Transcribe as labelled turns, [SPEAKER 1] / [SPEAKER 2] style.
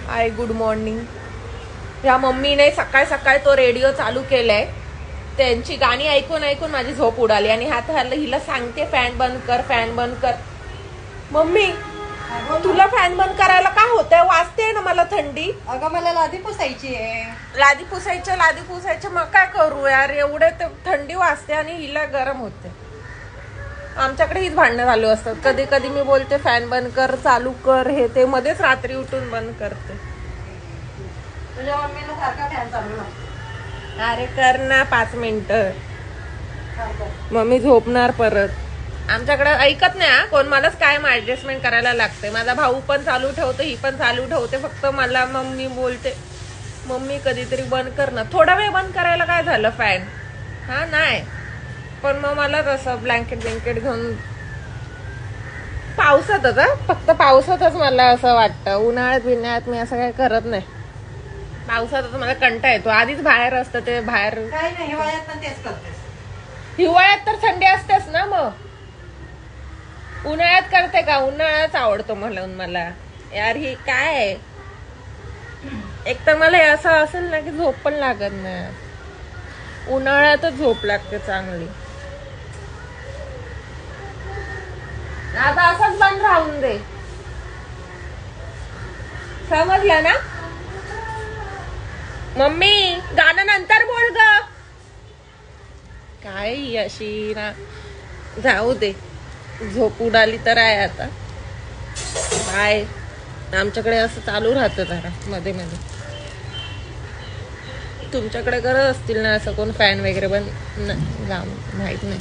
[SPEAKER 1] Hi good morning. ह्या मम्मीने सकाळ सकाळ तो रेडिओ चालू केलाय. त्यांची गाणी ऐकून ऐकून माझी झोप उडाली आणि आता हिला सांगते फॅन बंद कर, फॅन बंद कर. मम्मी तुला फॅन बंद करायला काय होतंय? वाजते ना मला थंडी.
[SPEAKER 2] अगं मला लादी पुसायची आहे.
[SPEAKER 1] लादी पुसायचं मग काय करू यार, एवढे थंडी वाजते आणि हिला गरम होते. आमच्याकडे हीच भांडणं चालू असतात. कधी कधी मी बोलते फॅन बंद कर, चालू कर, हे ते मध्येच रात्री उठून बंद करते.
[SPEAKER 2] तुझ्या मम्मीला सारखा फॅन चालू लागतो.
[SPEAKER 1] अरे कर ना 5 मिनिटं, मम्मी झोपणार परत. आमच्याकडे ऐकत नाही हा कोण. मलाच कायम ऍडजस्टमेंट करायला लागते. माझा भाऊ पण चालू ठेवतो, ही पण चालू ठेवते. फक्त मला मम्मी बोलते मम्मी कधीतरी बंद कर ना. थोडा वेळ बंद करायला काय झालं फॅन, हा नाही. पण मग मला तसं ब्लँकेट घेऊन पावसातच, फक्त पावसातच मला असं वाटतं. उन्हाळ्यात बिन्हाळ्यात मी असं काय करत नाही. पावसातच मला कंटाळा येतो. आधीच बाहेर असतं ते बाहेर.
[SPEAKER 2] काही नाही, हिवाळ्यात पण तेच करतेस.
[SPEAKER 1] हिवाळ्यात तर थंडी असतेच ना. मग उन्हाळ्यात करते का? उन्हाळ्याच आवडतो म्हणून मला. यार ही काय आहे? एक तर मला असं असेल ना की झोप पण लागत नाही. उन्हाळ्यातच झोप लागते चांगली. आता असंच बंद राहून दे, समजलं ना? मम्मी गाणं नंतर बोल ग. काय अशी ना, जाऊ दे. झोप उडाली तर आहे आता. बाय. आमच्याकडे असं चालू राहतं जरा मध्ये मध्ये. तुमच्याकडे करत असतील ना असं कोण फॅन वगैरे? पण माहित नाही.